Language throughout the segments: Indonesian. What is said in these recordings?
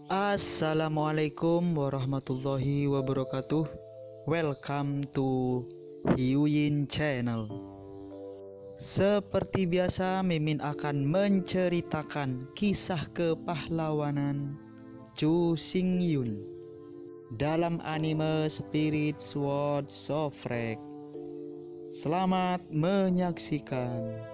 Assalamualaikum warahmatullahi wabarakatuh. Welcome to Hyuyin Channel. Seperti biasa, Mimin akan menceritakan kisah kepahlawanan Chu Xingyun dalam anime Spirit Sword Sofrek. Selamat menyaksikan.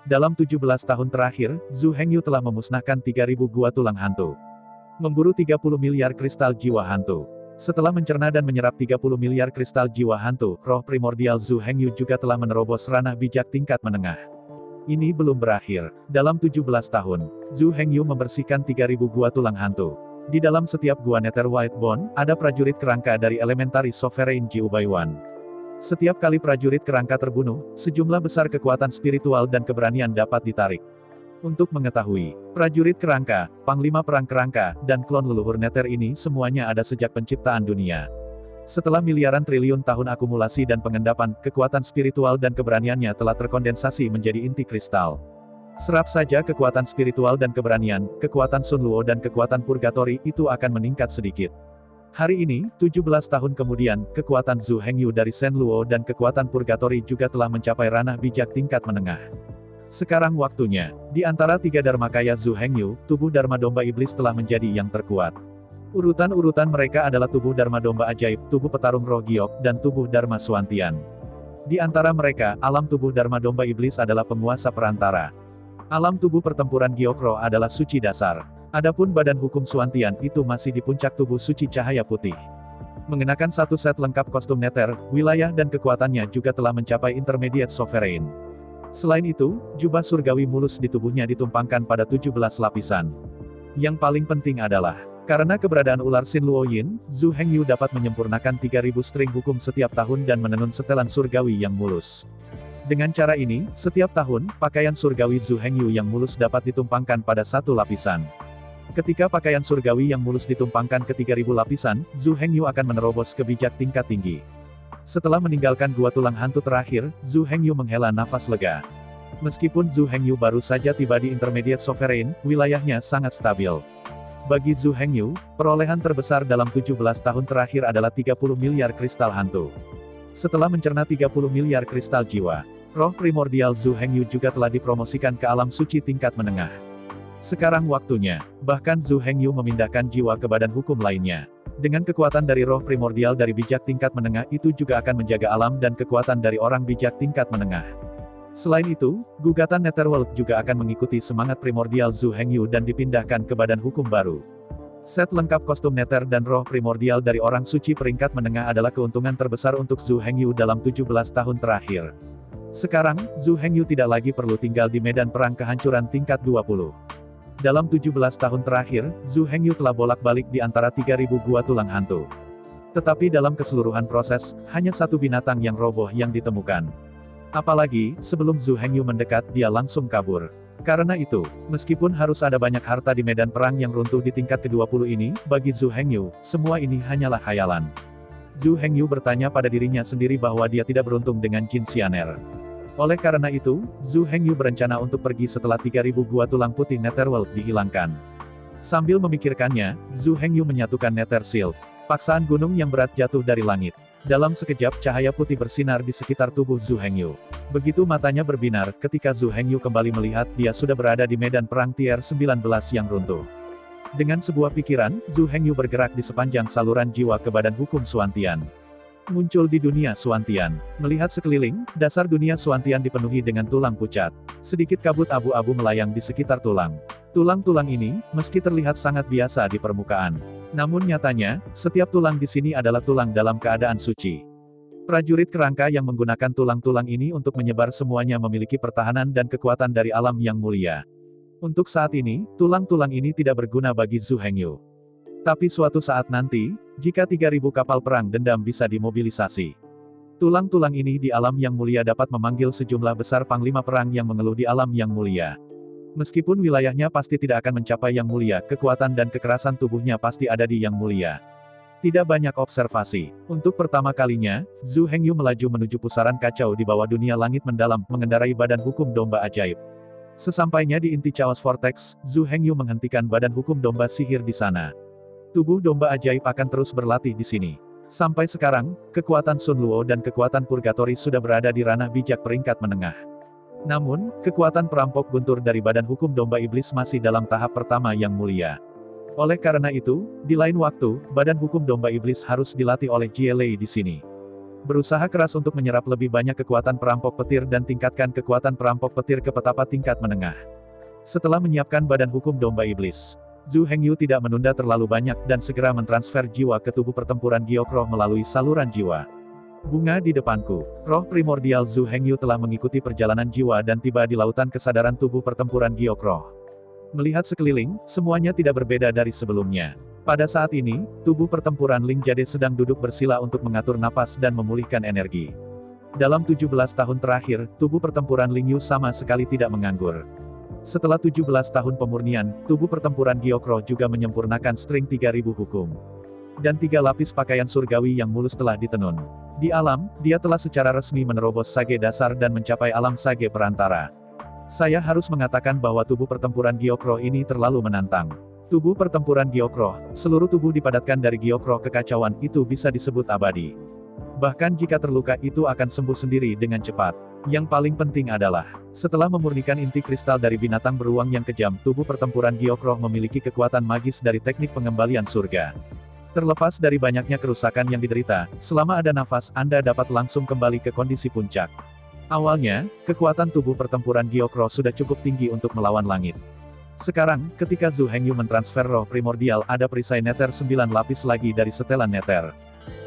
Dalam 17 tahun terakhir, Zhu Hengyu telah memusnahkan 3.000 gua tulang hantu. Memburu 30 miliar kristal jiwa hantu. Setelah mencerna dan menyerap 30 miliar kristal jiwa hantu, roh primordial Zhu Hengyu juga telah menerobos ranah bijak tingkat menengah. Ini belum berakhir. Dalam 17 tahun, Zhu Hengyu membersihkan 3.000 gua tulang hantu. Di dalam setiap gua Nether White Bone, ada prajurit kerangka dari elementari Sovereign Jiu Baiwan. Setiap kali prajurit kerangka terbunuh, sejumlah besar kekuatan spiritual dan keberanian dapat ditarik. Untuk mengetahui, prajurit kerangka, panglima perang kerangka, dan klon leluhur Nether ini semuanya ada sejak penciptaan dunia. Setelah miliaran triliun tahun akumulasi dan pengendapan, kekuatan spiritual dan keberaniannya telah terkondensasi menjadi inti kristal. Serap saja kekuatan spiritual dan keberanian, kekuatan Sun Luo dan kekuatan Purgatori itu akan meningkat sedikit. Hari ini, 17 tahun kemudian, kekuatan Zhu Hengyu dari Shen Luo dan kekuatan Purgatori juga telah mencapai ranah bijak tingkat menengah. Sekarang waktunya, di antara tiga Dharmakaya Zhu Hengyu, tubuh Dharma Domba Iblis telah menjadi yang terkuat. Urutan-urutan mereka adalah tubuh Dharma Domba Ajaib, tubuh Petarung Roh Giok, dan tubuh Dharma Suantian. Di antara mereka, alam tubuh Dharma Domba Iblis adalah penguasa perantara. Alam tubuh pertempuran Giok Roh adalah suci dasar. Adapun badan hukum Suantian itu masih di puncak tubuh suci cahaya putih. Mengenakan satu set lengkap kostum Nether, wilayah dan kekuatannya juga telah mencapai intermediate sovereign. Selain itu, jubah surgawi mulus di tubuhnya ditumpangkan pada 17 lapisan. Yang paling penting adalah, karena keberadaan ular Xin Luo Yin, Zhu Hengyu dapat menyempurnakan 3.000 string hukum setiap tahun dan menenun setelan surgawi yang mulus. Dengan cara ini, setiap tahun, pakaian surgawi Zhu Hengyu yang mulus dapat ditumpangkan pada satu lapisan. Ketika pakaian surgawi yang mulus ditumpangkan ke 3.000 lapisan, Zhu Hengyu akan menerobos ke bijak tingkat tinggi. Setelah meninggalkan gua tulang hantu terakhir, Zhu Hengyu menghela nafas lega. Meskipun Zhu Hengyu baru saja tiba di intermediate sovereign, wilayahnya sangat stabil. Bagi Zhu Hengyu, perolehan terbesar dalam 17 tahun terakhir adalah 30 miliar kristal hantu. Setelah mencerna 30 miliar kristal jiwa, roh primordial Zhu Hengyu juga telah dipromosikan ke alam suci tingkat menengah. Sekarang waktunya, bahkan Zhu Hengyu memindahkan jiwa ke badan hukum lainnya. Dengan kekuatan dari roh primordial dari bijak tingkat menengah itu juga akan menjaga alam dan kekuatan dari orang bijak tingkat menengah. Selain itu, gugatan Netherworld juga akan mengikuti semangat primordial Zhu Hengyu dan dipindahkan ke badan hukum baru. Set lengkap kostum Nether dan roh primordial dari orang suci peringkat menengah adalah keuntungan terbesar untuk Zhu Hengyu dalam 17 tahun terakhir. Sekarang, Zhu Hengyu tidak lagi perlu tinggal di medan perang kehancuran tingkat 20. Dalam 17 tahun terakhir, Zhu Hengyu telah bolak-balik di antara 3.000 gua tulang hantu. Tetapi dalam keseluruhan proses, hanya satu binatang yang roboh yang ditemukan. Apalagi, sebelum Zhu Hengyu mendekat, dia langsung kabur. Karena itu, meskipun harus ada banyak harta di medan perang yang runtuh di tingkat ke-20 ini, bagi Zhu Hengyu, semua ini hanyalah khayalan. Zhu Hengyu bertanya pada dirinya sendiri bahwa dia tidak beruntung dengan Jin Xianer. Oleh karena itu, Zhu Hengyu berencana untuk pergi setelah 3.000 gua tulang putih Netherworld dihilangkan. Sambil memikirkannya, Zhu Hengyu menyatukan Nether Shield. Paksaan gunung yang berat jatuh dari langit. Dalam sekejap cahaya putih bersinar di sekitar tubuh Zhu Hengyu. Begitu matanya berbinar, ketika Zhu Hengyu kembali melihat dia sudah berada di medan perang Tier 19 yang runtuh. Dengan sebuah pikiran, Zhu Hengyu bergerak di sepanjang saluran jiwa ke badan hukum Suantian. Muncul di dunia Suantian. Melihat sekeliling, dasar dunia Suantian dipenuhi dengan tulang pucat. Sedikit kabut abu-abu melayang di sekitar tulang. Tulang-tulang ini, meski terlihat sangat biasa di permukaan, namun nyatanya, setiap tulang di sini adalah tulang dalam keadaan suci. Prajurit kerangka yang menggunakan tulang-tulang ini untuk menyebar semuanya memiliki pertahanan dan kekuatan dari alam yang mulia. Untuk saat ini, tulang-tulang ini tidak berguna bagi Zhu Hengyu. Tapi suatu saat nanti, jika 3.000 kapal perang dendam bisa dimobilisasi, tulang-tulang ini di alam yang mulia dapat memanggil sejumlah besar panglima perang yang mengeluh di alam yang mulia. Meskipun wilayahnya pasti tidak akan mencapai yang mulia, kekuatan dan kekerasan tubuhnya pasti ada di yang mulia. Tidak banyak observasi. Untuk pertama kalinya, Zhu Hengyu melaju menuju pusaran kacau di bawah dunia langit mendalam, mengendarai badan hukum domba ajaib. Sesampainya di inti Chaos Vortex, Zhu Hengyu menghentikan badan hukum domba sihir di sana. Tubuh domba ajaib akan terus berlatih di sini. Sampai sekarang, kekuatan Sun Luo dan kekuatan Purgatory sudah berada di ranah bijak peringkat menengah. Namun, kekuatan perampok guntur dari badan hukum domba iblis masih dalam tahap pertama yang mulia. Oleh karena itu, di lain waktu, badan hukum domba iblis harus dilatih oleh Jie Lei di sini. Berusaha keras untuk menyerap lebih banyak kekuatan perampok petir dan tingkatkan kekuatan perampok petir ke petapa tingkat menengah. Setelah menyiapkan badan hukum domba iblis, Zhu Hengyu tidak menunda terlalu banyak dan segera mentransfer jiwa ke tubuh pertempuran giok roh melalui saluran jiwa. Bunga di depanku, roh primordial Zhu Hengyu telah mengikuti perjalanan jiwa dan tiba di lautan kesadaran tubuh pertempuran giok roh. Melihat sekeliling, semuanya tidak berbeda dari sebelumnya. Pada saat ini, tubuh pertempuran Ling Jade sedang duduk bersila untuk mengatur napas dan memulihkan energi. Dalam 17 tahun terakhir, tubuh pertempuran Ling Yu sama sekali tidak menganggur. Setelah 17 tahun pemurnian, tubuh pertempuran giok roh juga menyempurnakan string 3000 hukum. Dan 3 lapis pakaian surgawi yang mulus telah ditenun. Di alam, dia telah secara resmi menerobos sage dasar dan mencapai alam sage perantara. Saya harus mengatakan bahwa tubuh pertempuran giok roh ini terlalu menantang. Tubuh pertempuran giok roh, seluruh tubuh dipadatkan dari giok roh kekacauan itu bisa disebut abadi. Bahkan jika terluka itu akan sembuh sendiri dengan cepat. Yang paling penting adalah, setelah memurnikan inti kristal dari binatang beruang yang kejam, tubuh pertempuran giok roh memiliki kekuatan magis dari teknik pengembalian surga. Terlepas dari banyaknya kerusakan yang diderita, selama ada nafas Anda dapat langsung kembali ke kondisi puncak. Awalnya, kekuatan tubuh pertempuran giok roh sudah cukup tinggi untuk melawan langit. Sekarang, ketika Zhu Hengyu mentransfer roh primordial, ada perisai Nether 9 lapis lagi dari setelan Nether.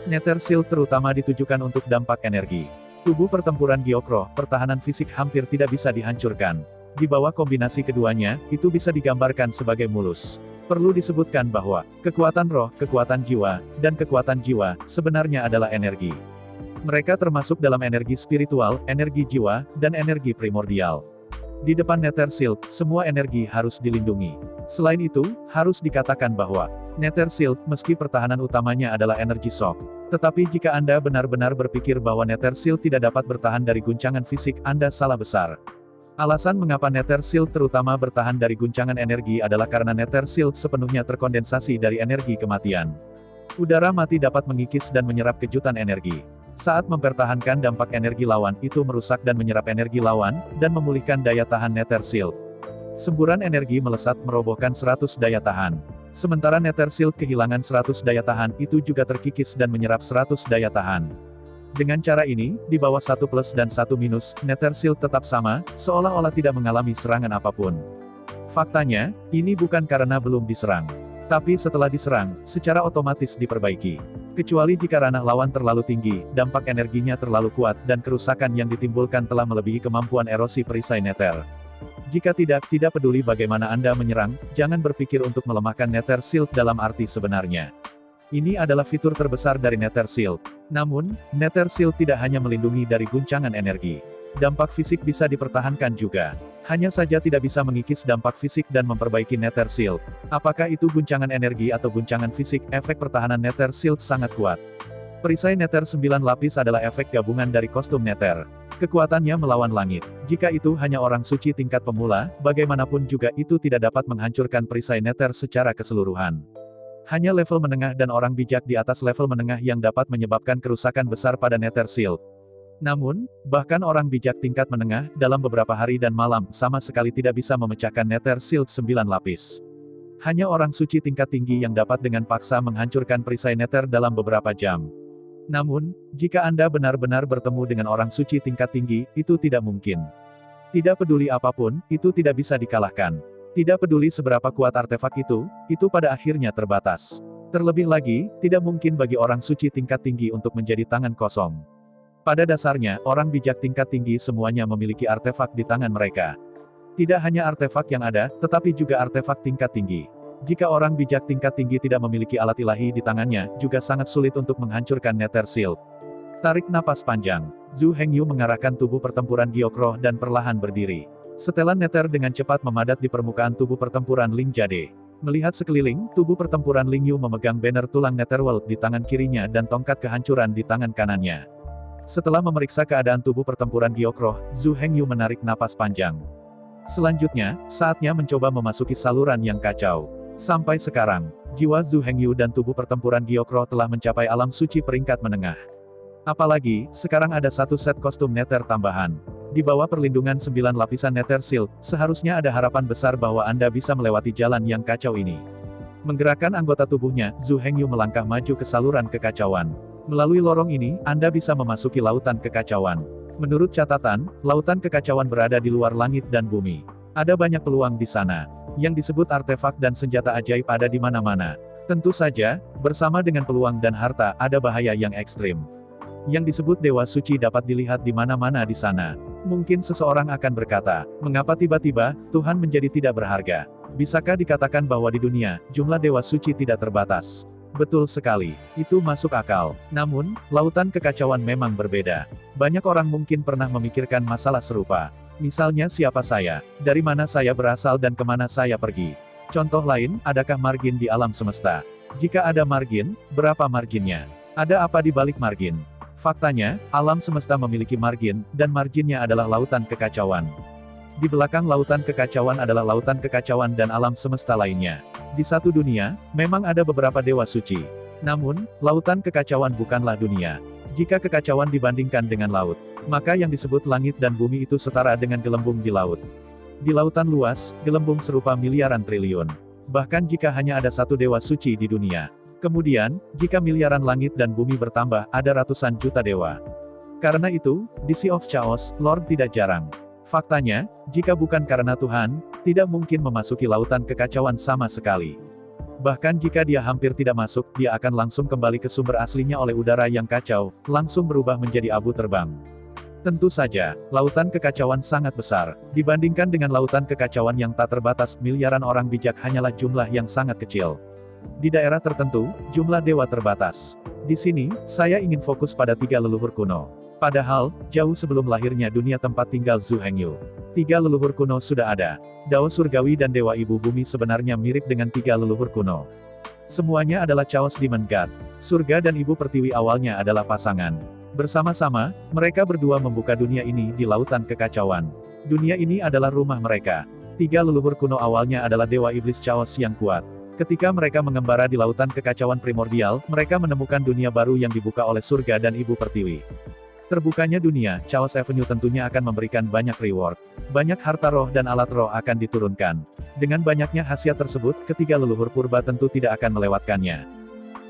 Nether Shield terutama ditujukan untuk dampak energi. Tubuh pertempuran giok roh, pertahanan fisik hampir tidak bisa dihancurkan. Di bawah kombinasi keduanya, itu bisa digambarkan sebagai mulus. Perlu disebutkan bahwa, kekuatan roh, kekuatan jiwa, dan kekuatan jiwa, sebenarnya adalah energi. Mereka termasuk dalam energi spiritual, energi jiwa, dan energi primordial. Di depan Nether Shield, semua energi harus dilindungi. Selain itu, harus dikatakan bahwa, Nether Shield, meski pertahanan utamanya adalah energi shock. Tetapi jika Anda benar-benar berpikir bahwa Nether Shield tidak dapat bertahan dari guncangan fisik, Anda salah besar. Alasan mengapa Nether Shield terutama bertahan dari guncangan energi adalah karena Nether Shield sepenuhnya terkondensasi dari energi kematian. Udara mati dapat mengikis dan menyerap kejutan energi. Saat mempertahankan dampak energi lawan, itu merusak dan menyerap energi lawan, dan memulihkan daya tahan Nether Shield. Semburan energi melesat merobohkan 100 daya tahan. Sementara Nether Shield kehilangan 100 daya tahan, itu juga terkikis dan menyerap 100 daya tahan. Dengan cara ini, di bawah 1 plus dan 1 minus, Nether Shield tetap sama, seolah-olah tidak mengalami serangan apapun. Faktanya, ini bukan karena belum diserang. Tapi setelah diserang, secara otomatis diperbaiki. Kecuali jika ranah lawan terlalu tinggi, dampak energinya terlalu kuat, dan kerusakan yang ditimbulkan telah melebihi kemampuan erosi perisai Nether. Jika tidak peduli bagaimana Anda menyerang, jangan berpikir untuk melemahkan Nether Shield dalam arti sebenarnya. Ini adalah fitur terbesar dari Nether Shield. Namun, Nether Shield tidak hanya melindungi dari guncangan energi. Dampak fisik bisa dipertahankan juga. Hanya saja tidak bisa mengikis dampak fisik dan memperbaiki Nether Shield. Apakah itu guncangan energi atau guncangan fisik, efek pertahanan Nether Shield sangat kuat. Perisai Nether 9 lapis adalah efek gabungan dari kostum Nether. Kekuatannya melawan langit. Jika itu hanya orang suci tingkat pemula, bagaimanapun juga itu tidak dapat menghancurkan perisai Nether secara keseluruhan. Hanya level menengah dan orang bijak di atas level menengah yang dapat menyebabkan kerusakan besar pada Nether Shield. Namun, bahkan orang bijak tingkat menengah, dalam beberapa hari dan malam, sama sekali tidak bisa memecahkan Nether Shield 9 lapis. Hanya orang suci tingkat tinggi yang dapat dengan paksa menghancurkan perisai Nether dalam beberapa jam. Namun, jika Anda benar-benar bertemu dengan orang suci tingkat tinggi, itu tidak mungkin. Tidak peduli apapun, itu tidak bisa dikalahkan. Tidak peduli seberapa kuat artefak itu pada akhirnya terbatas. Terlebih lagi, tidak mungkin bagi orang suci tingkat tinggi untuk menjadi tangan kosong. Pada dasarnya, orang bijak tingkat tinggi semuanya memiliki artefak di tangan mereka. Tidak hanya artefak yang ada, tetapi juga artefak tingkat tinggi. Jika orang bijak tingkat tinggi tidak memiliki alat ilahi di tangannya, juga sangat sulit untuk menghancurkan Nether Shield. Tarik napas panjang. Zhu Hengyu mengarahkan tubuh pertempuran giok roh dan perlahan berdiri. Setelan Nether dengan cepat memadat di permukaan tubuh pertempuran Ling Jade. Melihat sekeliling, tubuh pertempuran Ling Yu memegang banner tulang Netherworld di tangan kirinya dan tongkat kehancuran di tangan kanannya. Setelah memeriksa keadaan tubuh pertempuran giok roh, Zhu Hengyu menarik napas panjang. Selanjutnya, saatnya mencoba memasuki saluran yang kacau. Sampai sekarang, jiwa Zhu Hengyu dan tubuh pertempuran Gyokro telah mencapai alam suci peringkat menengah. Apalagi, sekarang ada satu set kostum Nether tambahan. Di bawah perlindungan 9 lapisan Nether Shield, seharusnya ada harapan besar bahwa Anda bisa melewati jalan yang kacau ini. Menggerakkan anggota tubuhnya, Zhu Hengyu melangkah maju ke saluran kekacauan. Melalui lorong ini, Anda bisa memasuki lautan kekacauan. Menurut catatan, lautan kekacauan berada di luar langit dan bumi. Ada banyak peluang di sana. Yang disebut artefak dan senjata ajaib ada di mana-mana. Tentu saja, bersama dengan peluang dan harta, ada bahaya yang ekstrim. Yang disebut Dewa Suci dapat dilihat di mana-mana di sana. Mungkin seseorang akan berkata, mengapa tiba-tiba, Tuhan menjadi tidak berharga? Bisakah dikatakan bahwa di dunia, jumlah Dewa Suci tidak terbatas? Betul sekali, itu masuk akal. Namun, lautan kekacauan memang berbeda. Banyak orang mungkin pernah memikirkan masalah serupa. Misalnya siapa saya, dari mana saya berasal dan kemana saya pergi. Contoh lain, adakah margin di alam semesta? Jika ada margin, berapa marginnya? Ada apa di balik margin? Faktanya, alam semesta memiliki margin, dan marginnya adalah lautan kekacauan. Di belakang lautan kekacauan adalah lautan kekacauan dan alam semesta lainnya. Di satu dunia, memang ada beberapa dewa suci. Namun, lautan kekacauan bukanlah dunia. Jika kekacauan dibandingkan dengan laut, maka yang disebut langit dan bumi itu setara dengan gelembung di laut. Di lautan luas, gelembung serupa miliaran triliun. Bahkan jika hanya ada satu dewa suci di dunia. Kemudian, jika miliaran langit dan bumi bertambah, ada ratusan juta dewa. Karena itu, di Sea of Chaos, Lord tidak jarang. Faktanya, jika bukan karena Tuhan, tidak mungkin memasuki lautan kekacauan sama sekali. Bahkan jika dia hampir tidak masuk, dia akan langsung kembali ke sumber aslinya oleh udara yang kacau, langsung berubah menjadi abu terbang. Tentu saja, lautan kekacauan sangat besar. Dibandingkan dengan lautan kekacauan yang tak terbatas, miliaran orang bijak hanyalah jumlah yang sangat kecil. Di daerah tertentu, jumlah dewa terbatas. Di sini, saya ingin fokus pada 3 leluhur kuno. Padahal, jauh sebelum lahirnya dunia tempat tinggal Zhu Hengyu. 3 leluhur kuno sudah ada. Dao Surgawi dan Dewa Ibu Bumi sebenarnya mirip dengan 3 leluhur kuno. Semuanya adalah Chaos Demon God. Surga dan Ibu Pertiwi awalnya adalah pasangan. Bersama-sama, mereka berdua membuka dunia ini di lautan kekacauan. Dunia ini adalah rumah mereka. 3 leluhur kuno awalnya adalah Dewa Iblis Chaos yang kuat. Ketika mereka mengembara di lautan kekacauan primordial, mereka menemukan dunia baru yang dibuka oleh surga dan Ibu Pertiwi. Terbukanya dunia, Chaos Avenue tentunya akan memberikan banyak reward. Banyak harta roh dan alat roh akan diturunkan. Dengan banyaknya khasiat tersebut, ketiga leluhur purba tentu tidak akan melewatkannya.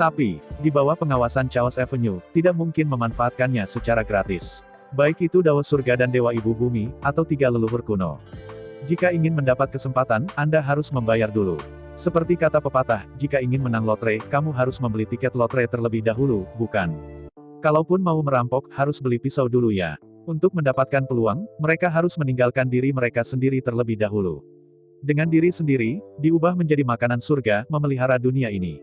Tapi, di bawah pengawasan Chaos Avenue, tidak mungkin memanfaatkannya secara gratis. Baik itu Dao Surga dan Dewa Ibu Bumi, atau 3 leluhur kuno. Jika ingin mendapat kesempatan, Anda harus membayar dulu. Seperti kata pepatah, jika ingin menang lotre, kamu harus membeli tiket lotre terlebih dahulu, bukan? Kalaupun mau merampok, harus beli pisau dulu ya. Untuk mendapatkan peluang, mereka harus meninggalkan diri mereka sendiri terlebih dahulu. Dengan diri sendiri, diubah menjadi makanan surga, memelihara dunia ini.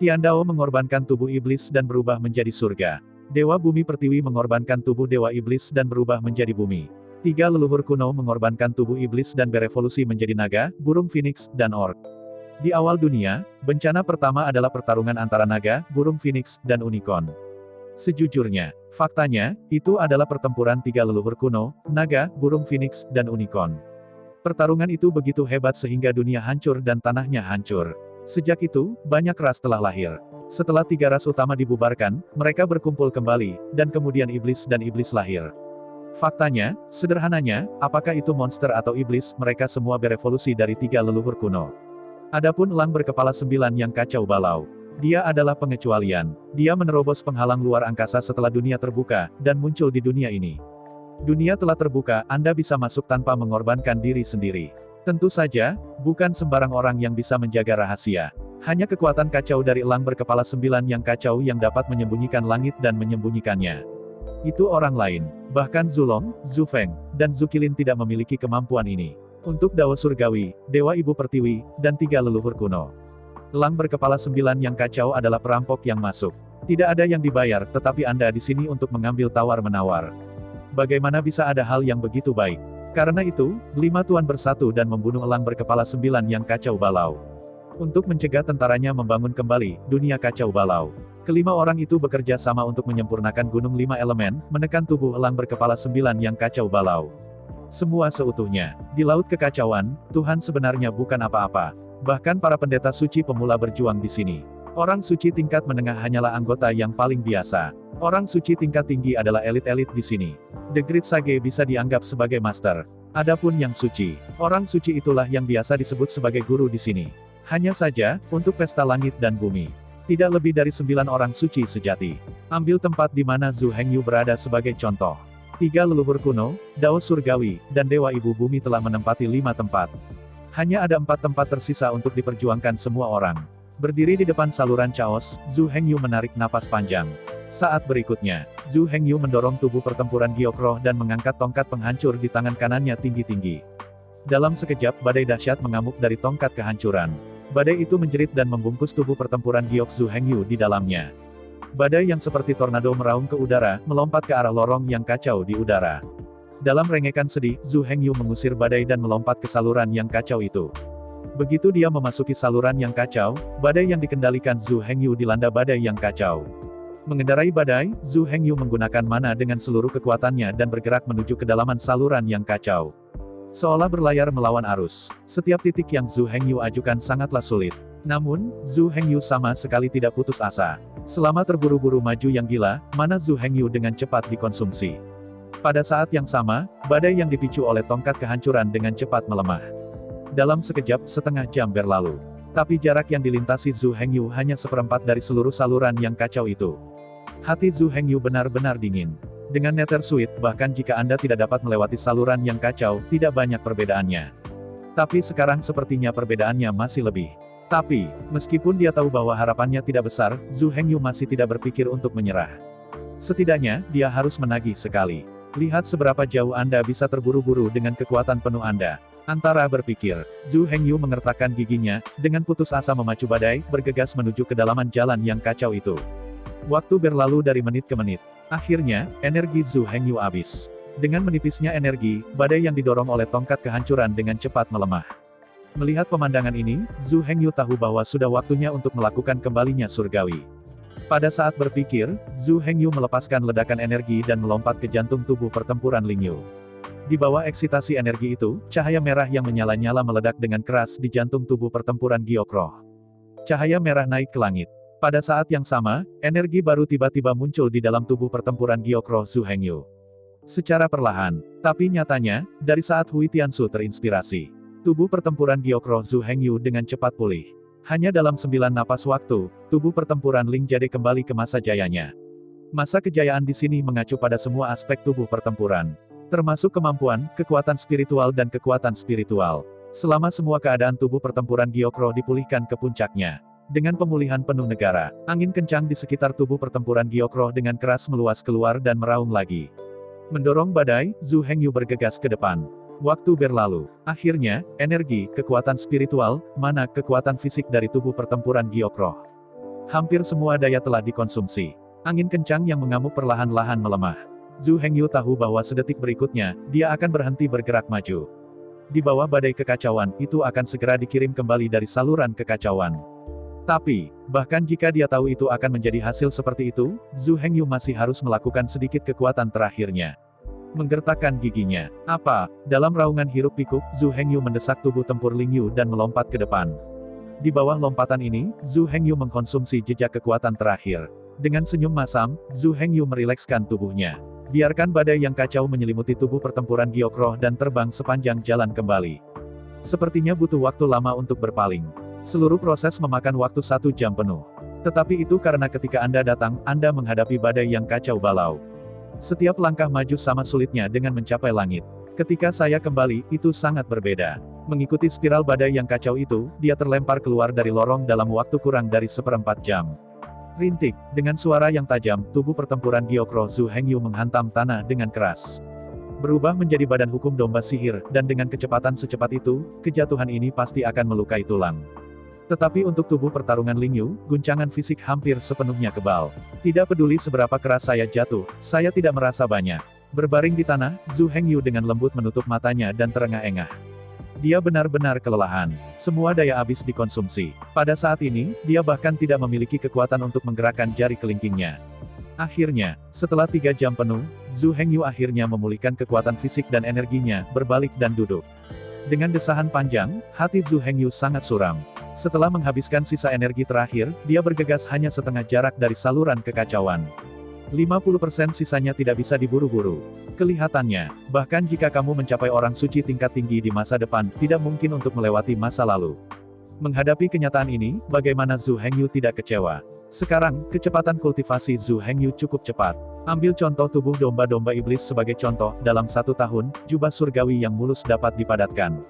Tiandao mengorbankan tubuh iblis dan berubah menjadi surga. Dewa Bumi Pertiwi mengorbankan tubuh Dewa Iblis dan berubah menjadi bumi. 3 leluhur kuno mengorbankan tubuh iblis dan berevolusi menjadi naga, burung phoenix, dan orc. Di awal dunia, bencana pertama adalah pertarungan antara naga, burung phoenix, dan unicorn. Sejujurnya, faktanya, itu adalah pertempuran 3 leluhur kuno, naga, burung phoenix, dan unicorn. Pertarungan itu begitu hebat sehingga dunia hancur dan tanahnya hancur. Sejak itu, banyak ras telah lahir. Setelah 3 ras utama dibubarkan, mereka berkumpul kembali, dan kemudian iblis dan iblis lahir. Faktanya, sederhananya, apakah itu monster atau iblis, mereka semua berevolusi dari 3 leluhur kuno. Adapun elang berkepala 9 yang kacau balau. Dia adalah pengecualian. Dia menerobos penghalang luar angkasa setelah dunia terbuka, dan muncul di dunia ini. Dunia telah terbuka, Anda bisa masuk tanpa mengorbankan diri sendiri. Tentu saja, bukan sembarang orang yang bisa menjaga rahasia. Hanya kekuatan kacau dari elang berkepala 9 yang kacau yang dapat menyembunyikan langit dan menyembunyikannya. Itu orang lain. Bahkan Zulong, Zufeng, dan Zukilin tidak memiliki kemampuan ini. Untuk Dao Surgawi, Dewa Ibu Pertiwi, dan 3 leluhur kuno. Elang berkepala 9 yang kacau adalah perampok yang masuk. Tidak ada yang dibayar, tetapi Anda di sini untuk mengambil tawar-menawar. Bagaimana bisa ada hal yang begitu baik? Karena itu, 5 tuan bersatu dan membunuh elang berkepala 9 yang kacau balau. Untuk mencegah tentaranya membangun kembali dunia kacau balau. Kelima orang itu bekerja sama untuk menyempurnakan gunung 5 elemen, menekan tubuh elang berkepala 9 yang kacau balau. Semua seutuhnya. Di laut kekacauan, Tuhan sebenarnya bukan apa-apa. Bahkan para pendeta suci pemula berjuang di sini. Orang suci tingkat menengah hanyalah anggota yang paling biasa. Orang suci tingkat tinggi adalah elit-elit di sini. The Great Sage bisa dianggap sebagai master. Adapun yang suci, orang suci itulah yang biasa disebut sebagai guru di sini. Hanya saja, untuk pesta langit dan bumi. Tidak lebih dari 9 orang suci sejati. Ambil tempat di mana Zhu Hengyu berada sebagai contoh. 3 leluhur kuno, Dao Surgawi, dan Dewa Ibu Bumi telah menempati 5 tempat. Hanya ada 4 tempat tersisa untuk diperjuangkan semua orang. Berdiri di depan saluran chaos, Zhu Hengyu menarik napas panjang. Saat berikutnya, Zhu Hengyu mendorong tubuh pertempuran giok roh dan mengangkat tongkat penghancur di tangan kanannya tinggi-tinggi. Dalam sekejap badai dahsyat mengamuk dari tongkat kehancuran. Badai itu menjerit dan membungkus tubuh pertempuran giok Zhu Hengyu di dalamnya. Badai yang seperti tornado meraung ke udara, melompat ke arah lorong yang kacau di udara. Dalam rengekan sedih, Zhu Hengyu mengusir badai dan melompat ke saluran yang kacau itu. Begitu dia memasuki saluran yang kacau, badai yang dikendalikan Zhu Hengyu dilanda badai yang kacau. Mengendarai badai, Zhu Hengyu menggunakan mana dengan seluruh kekuatannya dan bergerak menuju kedalaman saluran yang kacau. Seolah berlayar melawan arus, setiap titik yang Zhu Hengyu ajukan sangatlah sulit. Namun, Zhu Hengyu sama sekali tidak putus asa. Selama terburu-buru maju yang gila, mana Zhu Hengyu dengan cepat dikonsumsi. Pada saat yang sama, badai yang dipicu oleh tongkat kehancuran dengan cepat melemah. Dalam sekejap, setengah jam berlalu. Tapi jarak yang dilintasi Zhu Hengyu hanya seperempat dari seluruh saluran yang kacau itu. Hati Zhu Hengyu benar-benar dingin. Dengan Nether Suite, bahkan jika Anda tidak dapat melewati saluran yang kacau, tidak banyak perbedaannya. Tapi sekarang sepertinya perbedaannya masih lebih. Tapi, meskipun dia tahu bahwa harapannya tidak besar, Zhu Hengyu masih tidak berpikir untuk menyerah. Setidaknya, dia harus menagih sekali. Lihat seberapa jauh Anda bisa terburu-buru dengan kekuatan penuh Anda. Antara berpikir, Zhu Hengyu mengertakkan giginya, dengan putus asa memacu badai, bergegas menuju kedalaman jalan yang kacau itu. Waktu berlalu dari menit ke menit. Akhirnya, energi Zhu Hengyu habis. Dengan menipisnya energi, badai yang didorong oleh tongkat kehancuran dengan cepat melemah. Melihat pemandangan ini, Zhu Hengyu tahu bahwa sudah waktunya untuk melakukan kembalinya surgawi. Pada saat berpikir, Zhu Hengyu melepaskan ledakan energi dan melompat ke jantung tubuh pertempuran Lingyu. Di bawah eksitasi energi itu, cahaya merah yang menyala-nyala meledak dengan keras di jantung tubuh pertempuran giok roh. Cahaya merah naik ke langit. Pada saat yang sama, energi baru tiba-tiba muncul di dalam tubuh pertempuran giok roh Zhu Hengyu. Secara perlahan, tapi nyatanya, dari saat Hui Tiansu terinspirasi. Tubuh pertempuran giok roh Zhu Hengyu dengan cepat pulih. Hanya dalam 9 napas waktu, tubuh pertempuran Ling Jade kembali ke masa jayanya. Masa kejayaan di sini mengacu pada semua aspek tubuh pertempuran. Termasuk kemampuan, kekuatan spiritual dan kekuatan spiritual. Selama semua keadaan tubuh pertempuran giok roh dipulihkan ke puncaknya. Dengan pemulihan penuh negara, angin kencang di sekitar tubuh pertempuran giok roh dengan keras meluas keluar dan meraung lagi. Mendorong badai, Zhu Hengyu bergegas ke depan. Waktu berlalu. Akhirnya, energi, kekuatan spiritual, mana kekuatan fisik dari tubuh pertempuran giok roh. Hampir semua daya telah dikonsumsi. Angin kencang yang mengamuk perlahan-lahan melemah. Zhu Hengyu tahu bahwa sedetik berikutnya, dia akan berhenti bergerak maju. Di bawah badai kekacauan, itu akan segera dikirim kembali dari saluran kekacauan. Tapi, bahkan jika dia tahu itu akan menjadi hasil seperti itu, Zhu Hengyu masih harus melakukan sedikit kekuatan terakhirnya. Menggertakkan giginya. Apa? Dalam raungan hiruk-pikuk, Zhu Hengyu mendesak tubuh tempur Lingyu dan melompat ke depan. Di bawah lompatan ini, Zhu Hengyu mengkonsumsi jejak kekuatan terakhir. Dengan senyum masam, Zhu Hengyu merilekskan tubuhnya. Biarkan badai yang kacau menyelimuti tubuh pertempuran giok roh dan terbang sepanjang jalan kembali. Sepertinya butuh waktu lama untuk berpaling. Seluruh proses memakan waktu 1 jam penuh. Tetapi itu karena ketika Anda datang, Anda menghadapi badai yang kacau balau. Setiap langkah maju sama sulitnya dengan mencapai langit. Ketika saya kembali, itu sangat berbeda. Mengikuti spiral badai yang kacau itu, dia terlempar keluar dari lorong dalam waktu kurang dari 1/4 jam. Rintik, dengan suara yang tajam, tubuh pertempuran giok roh Zhu Hengyu menghantam tanah dengan keras. Berubah menjadi badan hukum domba sihir, dan dengan kecepatan secepat itu, kejatuhan ini pasti akan melukai tulang. Tetapi untuk tubuh pertarungan Lingyu, guncangan fisik hampir sepenuhnya kebal. Tidak peduli seberapa keras saya jatuh, saya tidak merasa banyak. Berbaring di tanah, Zhu Hengyu dengan lembut menutup matanya dan terengah-engah. Dia benar-benar kelelahan. Semua daya habis dikonsumsi. Pada saat ini, dia bahkan tidak memiliki kekuatan untuk menggerakkan jari kelingkingnya. Akhirnya, setelah 3 jam penuh, Zhu Hengyu akhirnya memulihkan kekuatan fisik dan energinya, berbalik dan duduk. Dengan desahan panjang, hati Zhu Hengyu sangat suram. Setelah menghabiskan sisa energi terakhir, dia bergegas hanya setengah jarak dari saluran kekacauan. 50% sisanya tidak bisa diburu-buru. Kelihatannya, bahkan jika kamu mencapai orang suci tingkat tinggi di masa depan, tidak mungkin untuk melewati masa lalu. Menghadapi kenyataan ini, bagaimana Zhu Hengyu tidak kecewa? Sekarang, kecepatan kultivasi Zhu Hengyu cukup cepat. Ambil contoh tubuh domba-domba iblis sebagai contoh, dalam 1 tahun, jubah surgawi yang mulus dapat dipadatkan.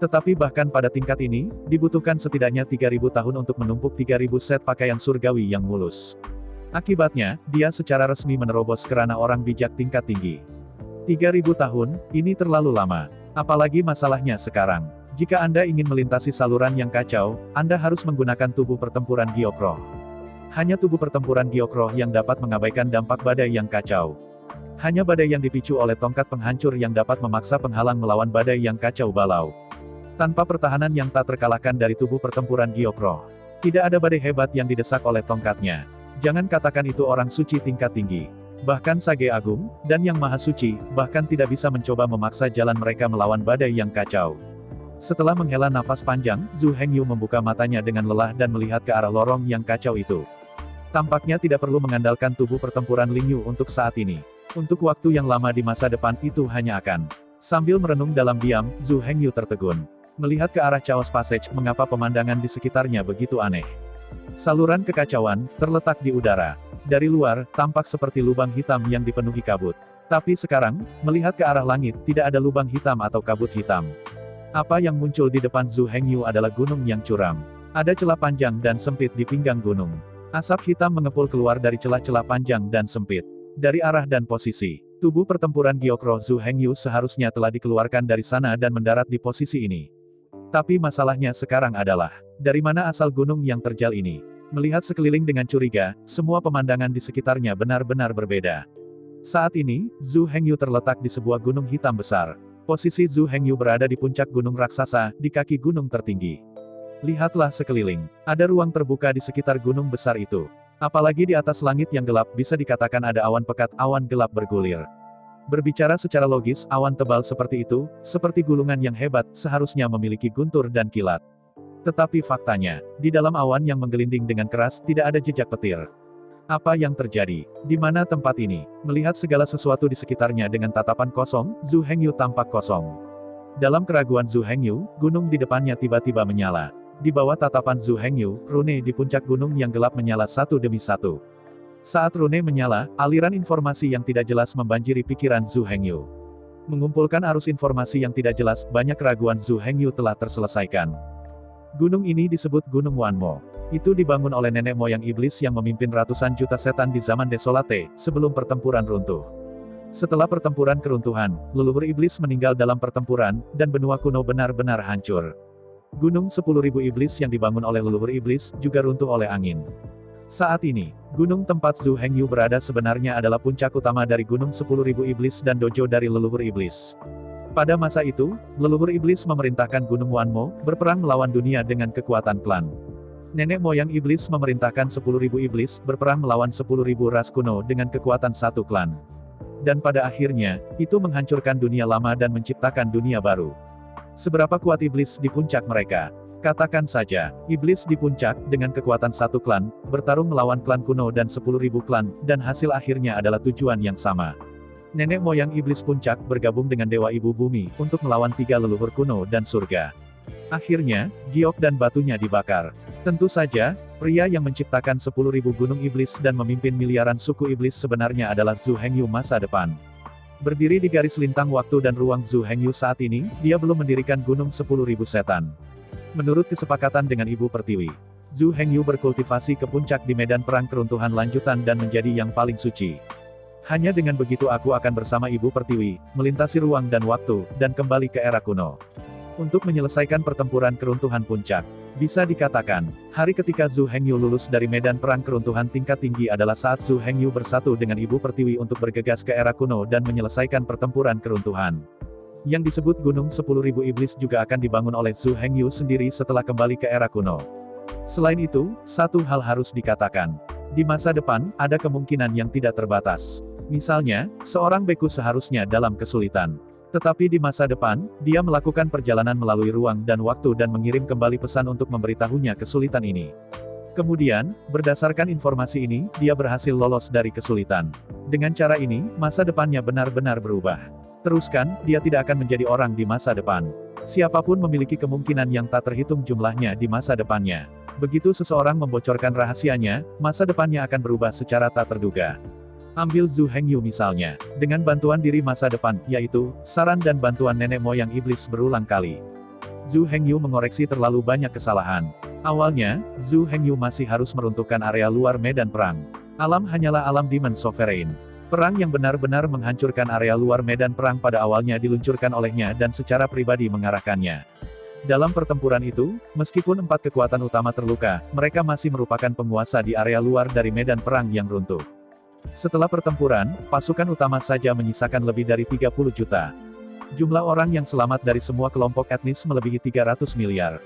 Tetapi bahkan pada tingkat ini, dibutuhkan setidaknya 3.000 tahun untuk menumpuk 3.000 set pakaian surgawi yang mulus. Akibatnya, dia secara resmi menerobos kerana orang bijak tingkat tinggi. 3.000 tahun, ini terlalu lama. Apalagi masalahnya sekarang. Jika Anda ingin melintasi saluran yang kacau, Anda harus menggunakan tubuh pertempuran Gyokroh. Hanya tubuh pertempuran Gyokroh yang dapat mengabaikan dampak badai yang kacau. Hanya badai yang dipicu oleh tongkat penghancur yang dapat memaksa penghalang melawan badai yang kacau balau. Tanpa pertahanan yang tak terkalahkan dari tubuh pertempuran Gyokroh, tidak ada badai hebat yang didesak oleh tongkatnya. Jangan katakan itu orang suci tingkat tinggi. Bahkan Sage Agung, dan Yang Maha Suci, bahkan tidak bisa mencoba memaksa jalan mereka melawan badai yang kacau. Setelah menghela nafas panjang, Zhu Hengyu membuka matanya dengan lelah dan melihat ke arah lorong yang kacau itu. Tampaknya tidak perlu mengandalkan tubuh pertempuran Lingyu untuk saat ini. Untuk waktu yang lama di masa depan itu hanya akan. Sambil merenung dalam diam, Zhu Hengyu tertegun. Melihat ke arah Chaos Passage, mengapa pemandangan di sekitarnya begitu aneh. Saluran kekacauan, terletak di udara. Dari luar, tampak seperti lubang hitam yang dipenuhi kabut. Tapi sekarang, melihat ke arah langit, tidak ada lubang hitam atau kabut hitam. Apa yang muncul di depan Zhu Hengyu adalah gunung yang curam. Ada celah panjang dan sempit di pinggang gunung. Asap hitam mengepul keluar dari celah-celah panjang dan sempit. Dari arah dan posisi, tubuh pertempuran Gyokroh Zhu Hengyu seharusnya telah dikeluarkan dari sana dan mendarat di posisi ini. Tapi masalahnya sekarang adalah, dari mana asal gunung yang terjal ini? Melihat sekeliling dengan curiga, semua pemandangan di sekitarnya benar-benar berbeda. Saat ini, Zhu Hengyu terletak di sebuah gunung hitam besar. Posisi Zhu Hengyu berada di puncak gunung raksasa, di kaki gunung tertinggi. Lihatlah sekeliling, ada ruang terbuka di sekitar gunung besar itu. Apalagi di atas langit yang gelap, bisa dikatakan ada awan pekat, awan gelap bergulir. Berbicara secara logis, awan tebal seperti itu, seperti gulungan yang hebat, seharusnya memiliki guntur dan kilat. Tetapi faktanya, di dalam awan yang menggelinding dengan keras, tidak ada jejak petir. Apa yang terjadi? Di mana tempat ini? Melihat segala sesuatu di sekitarnya dengan tatapan kosong, Zhu Hengyu tampak kosong. Dalam keraguan Zhu Hengyu, gunung di depannya tiba-tiba menyala. Di bawah tatapan Zhu Hengyu, rune di puncak gunung yang gelap menyala satu demi satu. Saat rune menyala, aliran informasi yang tidak jelas membanjiri pikiran Zhu Hengyu. Mengumpulkan arus informasi yang tidak jelas, banyak keraguan Zhu Hengyu telah terselesaikan. Gunung ini disebut Gunung Wanmo. Itu dibangun oleh nenek moyang iblis yang memimpin ratusan juta setan di zaman Desolate, sebelum pertempuran runtuh. Setelah pertempuran keruntuhan, leluhur iblis meninggal dalam pertempuran, dan benua kuno benar-benar hancur. Gunung 10.000 iblis yang dibangun oleh leluhur iblis, juga runtuh oleh angin. Saat ini, gunung tempat Zhu Hengyu berada sebenarnya adalah puncak utama dari gunung 10.000 iblis dan dojo dari leluhur iblis. Pada masa itu, leluhur iblis memerintahkan Gunung Wanmo, berperang melawan dunia dengan kekuatan klan. Nenek moyang iblis memerintahkan 10.000 iblis, berperang melawan 10.000 ras kuno dengan kekuatan satu klan. Dan pada akhirnya, itu menghancurkan dunia lama dan menciptakan dunia baru. Seberapa kuat iblis di puncak mereka? Katakan saja, iblis di puncak, dengan kekuatan satu klan, bertarung melawan klan kuno dan 10.000 klan, dan hasil akhirnya adalah tujuan yang sama. Nenek moyang iblis puncak bergabung dengan Dewa Ibu Bumi, untuk melawan 3 leluhur kuno dan surga. Akhirnya, giok dan batunya dibakar. Tentu saja, pria yang menciptakan 10.000 gunung iblis dan memimpin miliaran suku iblis sebenarnya adalah Zhu Hengyu masa depan. Berdiri di garis lintang waktu dan ruang Zhu Hengyu saat ini, dia belum mendirikan gunung 10.000 setan. Menurut kesepakatan dengan Ibu Pertiwi, Zhu Hengyu berkultivasi ke puncak di medan perang keruntuhan lanjutan dan menjadi yang paling suci. Hanya dengan begitu aku akan bersama Ibu Pertiwi, melintasi ruang dan waktu, dan kembali ke era kuno. Untuk menyelesaikan pertempuran keruntuhan puncak. Bisa dikatakan, hari ketika Zhu Hengyu lulus dari medan perang keruntuhan tingkat tinggi adalah saat Zhu Hengyu bersatu dengan Ibu Pertiwi untuk bergegas ke era kuno dan menyelesaikan pertempuran keruntuhan. Yang disebut Gunung 10.000 Iblis juga akan dibangun oleh Zhu Hengyu sendiri setelah kembali ke era kuno. Selain itu, satu hal harus dikatakan. Di masa depan, ada kemungkinan yang tidak terbatas. Misalnya, seorang beku seharusnya dalam kesulitan. Tetapi di masa depan, dia melakukan perjalanan melalui ruang dan waktu dan mengirim kembali pesan untuk memberitahunya kesulitan ini. Kemudian, berdasarkan informasi ini, dia berhasil lolos dari kesulitan. Dengan cara ini, masa depannya benar-benar berubah. Teruskan, dia tidak akan menjadi orang di masa depan. Siapapun memiliki kemungkinan yang tak terhitung jumlahnya di masa depannya. Begitu seseorang membocorkan rahasianya, masa depannya akan berubah secara tak terduga. Ambil Zhu Hengyu misalnya. Dengan bantuan diri masa depan, yaitu, saran dan bantuan nenek moyang iblis berulang kali. Zhu Hengyu mengoreksi terlalu banyak kesalahan. Awalnya, Zhu Hengyu masih harus meruntuhkan area luar medan perang. Alam hanyalah alam Demon Sovereign. Perang yang benar-benar menghancurkan area luar medan perang pada awalnya diluncurkan olehnya dan secara pribadi mengarahkannya. Dalam pertempuran itu, meskipun 4 kekuatan utama terluka, mereka masih merupakan penguasa di area luar dari medan perang yang runtuh. Setelah pertempuran, pasukan utama saja menyisakan lebih dari 30 juta. Jumlah orang yang selamat dari semua kelompok etnis melebihi 300 miliar.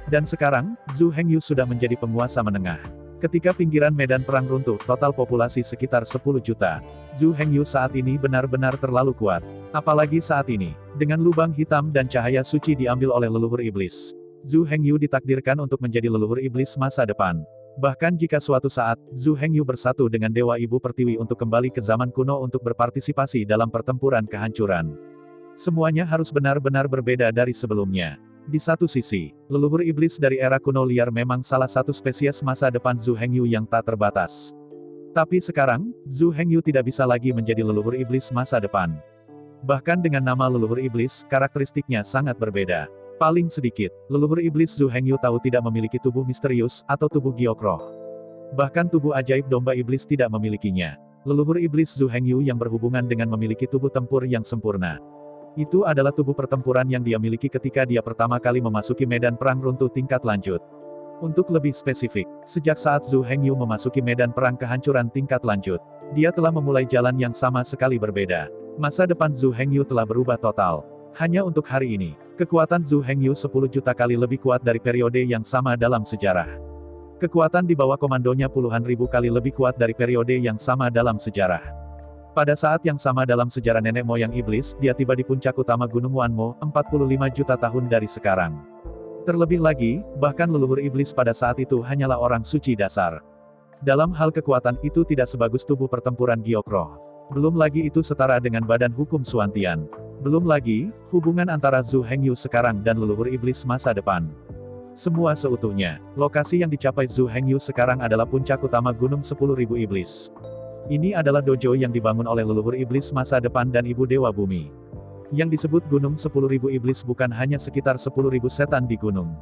Dan sekarang, Zhu Hengyu sudah menjadi penguasa menengah. Ketika pinggiran medan perang runtuh, total populasi sekitar 10 juta. Zhu Hengyu saat ini benar-benar terlalu kuat. Apalagi saat ini, dengan lubang hitam dan cahaya suci diambil oleh leluhur iblis. Zhu Hengyu ditakdirkan untuk menjadi leluhur iblis masa depan. Bahkan jika suatu saat, Zhu Hengyu bersatu dengan Dewa Ibu Pertiwi untuk kembali ke zaman kuno untuk berpartisipasi dalam pertempuran kehancuran. Semuanya harus benar-benar berbeda dari sebelumnya. Di satu sisi, leluhur iblis dari era kuno liar memang salah satu spesies masa depan Zhu Hengyu yang tak terbatas. Tapi sekarang, Zhu Hengyu tidak bisa lagi menjadi leluhur iblis masa depan. Bahkan dengan nama leluhur iblis, karakteristiknya sangat berbeda. Paling sedikit, leluhur iblis Zhu Hengyu tahu tidak memiliki tubuh misterius, atau tubuh giokroh. Bahkan tubuh ajaib domba iblis tidak memilikinya. Leluhur iblis Zhu Hengyu yang berhubungan dengan memiliki tubuh tempur yang sempurna. Itu adalah tubuh pertempuran yang dia miliki ketika dia pertama kali memasuki medan perang runtuh tingkat lanjut. Untuk lebih spesifik, sejak saat Zhu Hengyu memasuki medan perang kehancuran tingkat lanjut, dia telah memulai jalan yang sama sekali berbeda. Masa depan Zhu Hengyu telah berubah total. Hanya untuk hari ini, kekuatan Zhu Hengyu 10 juta kali lebih kuat dari periode yang sama dalam sejarah. Kekuatan di bawah komandonya puluhan ribu kali lebih kuat dari periode yang sama dalam sejarah. Pada saat yang sama dalam sejarah nenek moyang iblis, dia tiba di puncak utama Gunung Wanmo, 45 juta tahun dari sekarang. Terlebih lagi, bahkan leluhur iblis pada saat itu hanyalah orang suci dasar. Dalam hal kekuatan itu tidak sebagus tubuh pertempuran giokroh. Belum lagi itu setara dengan badan hukum Suantian. Belum lagi, hubungan antara Zhu Hengyu sekarang dan leluhur iblis masa depan. Semua seutuhnya, lokasi yang dicapai Zhu Hengyu sekarang adalah puncak utama Gunung 10.000 Iblis. Ini adalah dojo yang dibangun oleh leluhur iblis masa depan dan ibu dewa bumi. Yang disebut Gunung 10.000 Iblis bukan hanya sekitar 10.000 setan di gunung.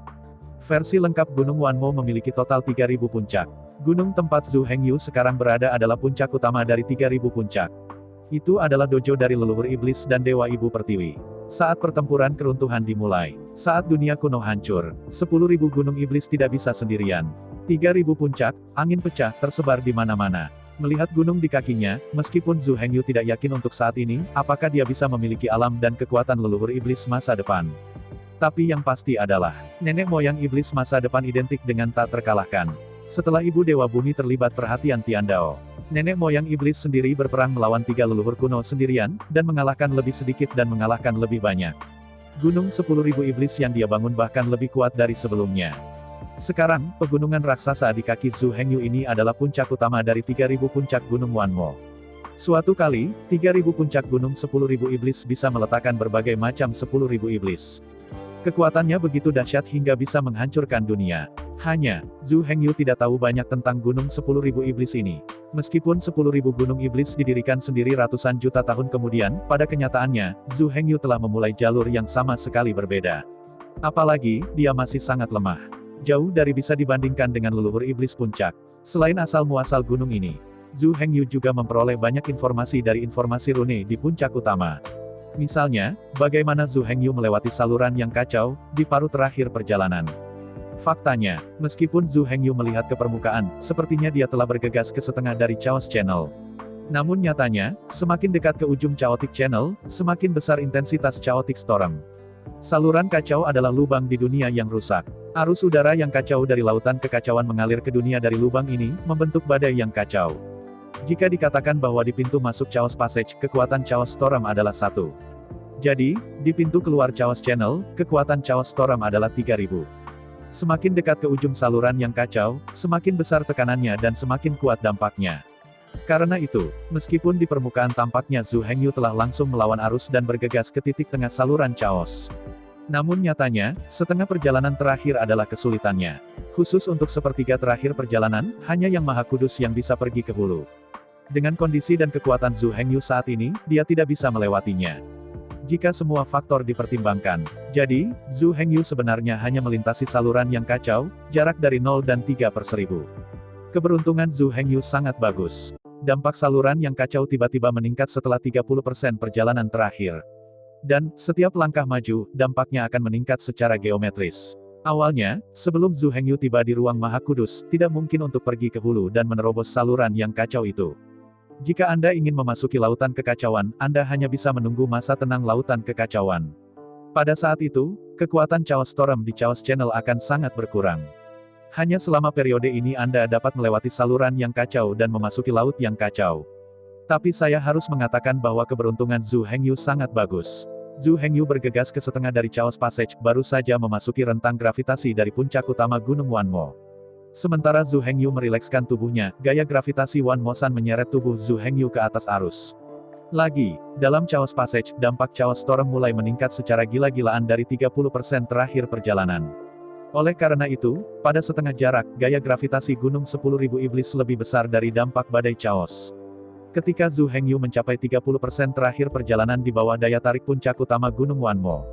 Versi lengkap Gunung Wanmo memiliki total 3.000 puncak. Gunung tempat Zhu Hengyu sekarang berada adalah puncak utama dari 3.000 puncak. Itu adalah dojo dari leluhur iblis dan dewa ibu pertiwi. Saat pertempuran keruntuhan dimulai, saat dunia kuno hancur, 10.000 gunung iblis tidak bisa sendirian. 3.000 puncak, angin pecah, tersebar di mana-mana. Melihat gunung di kakinya, meskipun Zhu Hengyu tidak yakin untuk saat ini, apakah dia bisa memiliki alam dan kekuatan leluhur iblis masa depan. Tapi yang pasti adalah, nenek moyang iblis masa depan identik dengan tak terkalahkan. Setelah ibu dewa bumi terlibat perhatian Tiandao, nenek moyang iblis sendiri berperang melawan 3 leluhur kuno sendirian, dan mengalahkan lebih sedikit dan mengalahkan lebih banyak. Gunung 10.000 iblis yang dia bangun bahkan lebih kuat dari sebelumnya. Sekarang, pegunungan raksasa di kaki Zhu Hengyu ini adalah puncak utama dari 3.000 puncak Gunung Wanmo. Suatu kali, 3.000 puncak Gunung 10.000 Iblis bisa meletakkan berbagai macam 10.000 iblis. Kekuatannya begitu dahsyat hingga bisa menghancurkan dunia. Hanya, Zhu Hengyu tidak tahu banyak tentang Gunung 10.000 Iblis ini. Meskipun 10.000 gunung iblis didirikan sendiri ratusan juta tahun kemudian, pada kenyataannya, Zhu Hengyu telah memulai jalur yang sama sekali berbeda. Apalagi, dia masih sangat lemah. Jauh dari bisa dibandingkan dengan leluhur iblis puncak. Selain asal-muasal gunung ini, Zhu Hengyu juga memperoleh banyak informasi dari informasi rune di puncak utama. Misalnya, bagaimana Zhu Hengyu melewati saluran yang kacau, di paruh terakhir perjalanan. Faktanya, meskipun Zhu Hengyu melihat ke permukaan, sepertinya dia telah bergegas ke setengah dari Chaos Channel. Namun nyatanya, semakin dekat ke ujung Chaotic Channel, semakin besar intensitas Chaotic Storm. Saluran kacau adalah lubang di dunia yang rusak. Arus udara yang kacau dari lautan kekacauan mengalir ke dunia dari lubang ini, membentuk badai yang kacau. Jika dikatakan bahwa di pintu masuk Chaos Passage, kekuatan Chaos Storm adalah 1. Jadi, di pintu keluar Chaos Channel, kekuatan Chaos Storm adalah 3000. Semakin dekat ke ujung saluran yang kacau, semakin besar tekanannya dan semakin kuat dampaknya. Karena itu, meskipun di permukaan tampaknya Zhu Hengyu telah langsung melawan arus dan bergegas ke titik tengah saluran Chaos. Namun nyatanya, setengah perjalanan terakhir adalah kesulitannya. Khusus untuk sepertiga terakhir perjalanan, hanya Yang Maha Kudus yang bisa pergi ke hulu. Dengan kondisi dan kekuatan Zhu Hengyu saat ini, dia tidak bisa melewatinya. Jika semua faktor dipertimbangkan, jadi, Zhu Hengyu sebenarnya hanya melintasi saluran yang kacau, jarak dari 0 dan 3/1000. Keberuntungan Zhu Hengyu sangat bagus. Dampak saluran yang kacau tiba-tiba meningkat setelah 30% perjalanan terakhir. Dan, setiap langkah maju, dampaknya akan meningkat secara geometris. Awalnya, sebelum Zhu Hengyu tiba di ruang Maha Kudus, tidak mungkin untuk pergi ke hulu dan menerobos saluran yang kacau itu. Jika Anda ingin memasuki lautan kekacauan, Anda hanya bisa menunggu masa tenang lautan kekacauan. Pada saat itu, kekuatan Chaos Storm di Chaos Channel akan sangat berkurang. Hanya selama periode ini Anda dapat melewati saluran yang kacau dan memasuki laut yang kacau. Tapi saya harus mengatakan bahwa keberuntungan Zhu Hengyu sangat bagus. Zhu Hengyu bergegas ke setengah dari Chaos Passage, baru saja memasuki rentang gravitasi dari puncak utama Gunung Wanmo. Sementara Zhu Hengyu merilekskan tubuhnya, gaya gravitasi Wan Mosan menyeret tubuh Zhu Hengyu ke atas arus. Lagi, dalam Chaos Passage, dampak Chaos Storm mulai meningkat secara gila-gilaan dari 30% terakhir perjalanan. Oleh karena itu, pada setengah jarak, gaya gravitasi Gunung 10.000 Iblis lebih besar dari dampak badai Chaos. Ketika Zhu Hengyu mencapai 30% terakhir perjalanan di bawah daya tarik puncak utama Gunung Wanmo.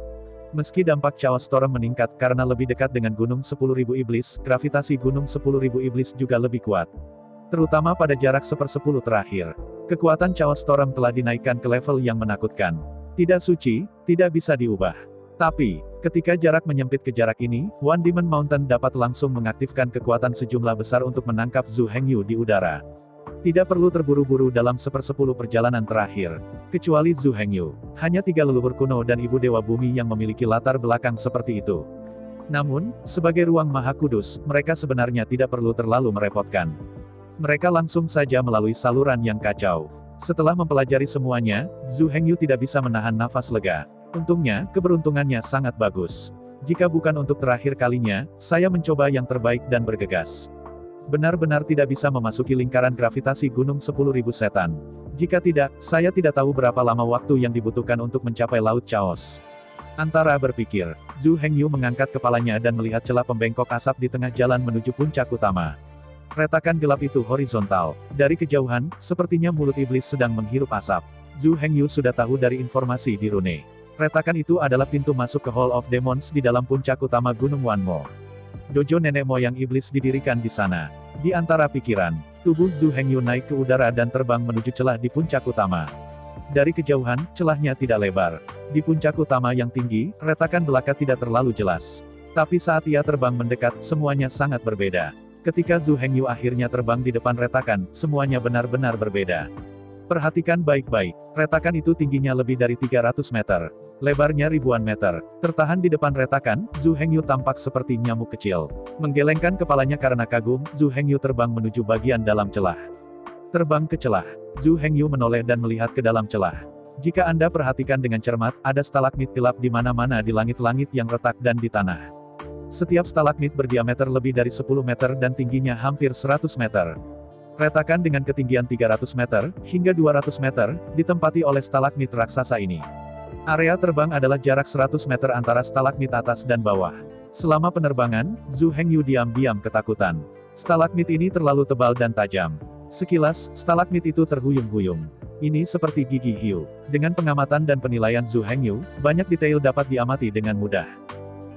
Meski dampak Chaos Storm meningkat karena lebih dekat dengan Gunung 10.000 Iblis, gravitasi Gunung 10.000 Iblis juga lebih kuat. Terutama pada jarak 1/10 terakhir. Kekuatan Chaos Storm telah dinaikkan ke level yang menakutkan. Tidak suci, tidak bisa diubah. Tapi, ketika jarak menyempit ke jarak ini, One Demon Mountain dapat langsung mengaktifkan kekuatan sejumlah besar untuk menangkap Zhu Hengyu di udara. Tidak perlu terburu-buru dalam 1/10 perjalanan terakhir. Kecuali Zhu Hengyu. Hanya 3 leluhur kuno dan Ibu Dewa Bumi yang memiliki latar belakang seperti itu. Namun, sebagai ruang Maha Kudus, mereka sebenarnya tidak perlu terlalu merepotkan. Mereka langsung saja melalui saluran yang kacau. Setelah mempelajari semuanya, Zhu Hengyu tidak bisa menahan nafas lega. Untungnya, keberuntungannya sangat bagus. Jika bukan untuk terakhir kalinya, saya mencoba yang terbaik dan bergegas. Benar-benar tidak bisa memasuki lingkaran gravitasi Gunung 10.000 Setan. Jika tidak, saya tidak tahu berapa lama waktu yang dibutuhkan untuk mencapai Laut Chaos. Antara berpikir, Zhu Hengyu mengangkat kepalanya dan melihat celah pembengkok asap di tengah jalan menuju puncak utama. Retakan gelap itu horizontal. Dari kejauhan, sepertinya mulut iblis sedang menghirup asap. Zhu Hengyu sudah tahu dari informasi di rune. Retakan itu adalah pintu masuk ke Hall of Demons di dalam puncak utama Gunung Wanmo. Dojo nenek moyang iblis didirikan di sana. Di antara pikiran, tubuh Zhu Hengyu naik ke udara dan terbang menuju celah di puncak utama. Dari kejauhan, celahnya tidak lebar. Di puncak utama yang tinggi, retakan belaka tidak terlalu jelas. Tapi saat ia terbang mendekat, semuanya sangat berbeda. Ketika Zhu Hengyu akhirnya terbang di depan retakan, semuanya benar-benar berbeda. Perhatikan baik-baik, retakan itu tingginya lebih dari 300 meter. Lebarnya ribuan meter. Tertahan di depan retakan, Zhu Hengyu tampak seperti nyamuk kecil. Menggelengkan kepalanya karena kagum, Zhu Hengyu terbang menuju bagian dalam celah. Terbang ke celah. Zhu Hengyu menoleh dan melihat ke dalam celah. Jika Anda perhatikan dengan cermat, ada stalagmit gelap di mana-mana di langit-langit yang retak dan di tanah. Setiap stalagmit berdiameter lebih dari 10 meter dan tingginya hampir 100 meter. Retakan dengan ketinggian 300 meter, hingga 200 meter, ditempati oleh stalagmit raksasa ini. Area terbang adalah jarak 100 meter antara stalagmit atas dan bawah. Selama penerbangan, Zhu Hengyu diam-diam ketakutan. Stalagmit ini terlalu tebal dan tajam. Sekilas, stalagmit itu terhuyung-huyung. Ini seperti gigi hiu. Dengan pengamatan dan penilaian Zhu Hengyu, banyak detail dapat diamati dengan mudah.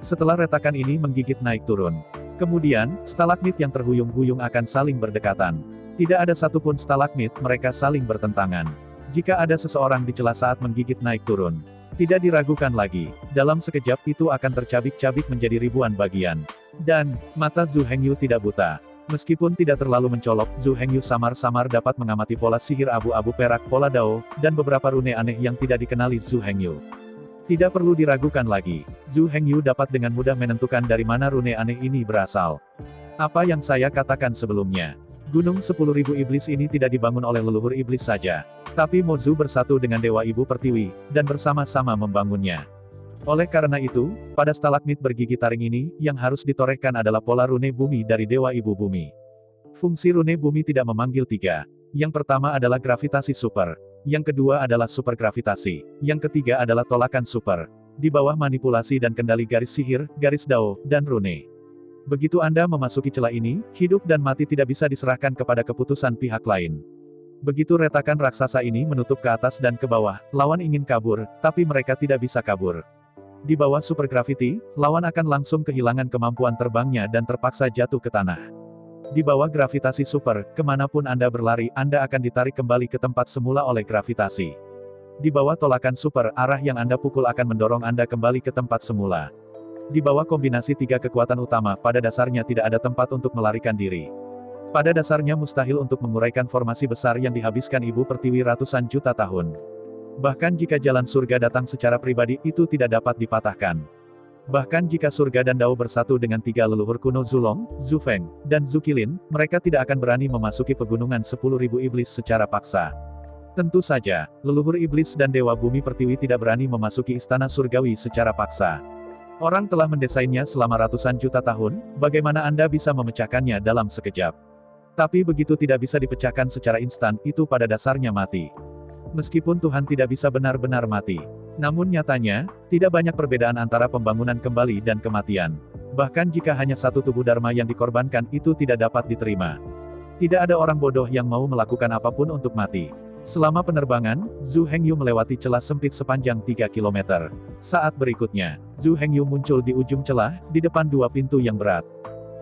Setelah retakan ini menggigit naik turun. Kemudian, stalagmit yang terhuyung-huyung akan saling berdekatan. Tidak ada satupun stalagmit, mereka saling bertentangan. Jika ada seseorang di celah saat menggigit naik turun, tidak diragukan lagi, dalam sekejap itu akan tercabik-cabik menjadi ribuan bagian. Dan, mata Zhu Hengyu tidak buta. Meskipun tidak terlalu mencolok, Zhu Hengyu samar-samar dapat mengamati pola sihir abu-abu perak, pola Dao, dan beberapa rune aneh yang tidak dikenali Zhu Hengyu. Tidak perlu diragukan lagi, Zhu Hengyu dapat dengan mudah menentukan dari mana rune aneh ini berasal. Apa yang saya katakan sebelumnya, Gunung 10.000 Iblis ini tidak dibangun oleh leluhur iblis saja, tapi Mozu bersatu dengan Dewa Ibu Pertiwi, dan bersama-sama membangunnya. Oleh karena itu, pada stalagmit bergigi taring ini, yang harus ditorehkan adalah pola rune bumi dari Dewa Ibu Bumi. Fungsi rune bumi tidak memanggil tiga. Yang pertama adalah gravitasi super. Yang kedua adalah supergravitasi. Yang ketiga adalah tolakan super. Di bawah manipulasi dan kendali garis sihir, garis dao, dan rune. Begitu Anda memasuki celah ini, hidup dan mati tidak bisa diserahkan kepada keputusan pihak lain. Begitu retakan raksasa ini menutup ke atas dan ke bawah, lawan ingin kabur, tapi mereka tidak bisa kabur. Di bawah supergravity, lawan akan langsung kehilangan kemampuan terbangnya dan terpaksa jatuh ke tanah. Di bawah gravitasi super, kemanapun Anda berlari, Anda akan ditarik kembali ke tempat semula oleh gravitasi. Di bawah tolakan super, arah yang Anda pukul akan mendorong Anda kembali ke tempat semula. Di bawah kombinasi tiga kekuatan utama, pada dasarnya tidak ada tempat untuk melarikan diri. Pada dasarnya mustahil untuk menguraikan formasi besar yang dihabiskan Ibu Pertiwi ratusan juta tahun. Bahkan jika jalan surga datang secara pribadi, itu tidak dapat dipatahkan. Bahkan jika surga dan dao bersatu dengan tiga leluhur kuno Zulong, Zufeng, dan Zukilin, mereka tidak akan berani memasuki pegunungan 10.000 iblis secara paksa. Tentu saja, leluhur iblis dan Dewa Bumi Pertiwi tidak berani memasuki istana surgawi secara paksa. Orang telah mendesainnya selama ratusan juta tahun, bagaimana Anda bisa memecahkannya dalam sekejap? Tapi begitu tidak bisa dipecahkan secara instan, itu pada dasarnya mati. Meskipun Tuhan tidak bisa benar-benar mati. Namun nyatanya, tidak banyak perbedaan antara pembangunan kembali dan kematian. Bahkan jika hanya satu tubuh Dharma yang dikorbankan, itu tidak dapat diterima. Tidak ada orang bodoh yang mau melakukan apapun untuk mati. Selama penerbangan, Zhu Hengyu melewati celah sempit sepanjang 3 km. Saat berikutnya, Zhu Hengyu muncul di ujung celah, di depan dua pintu yang berat.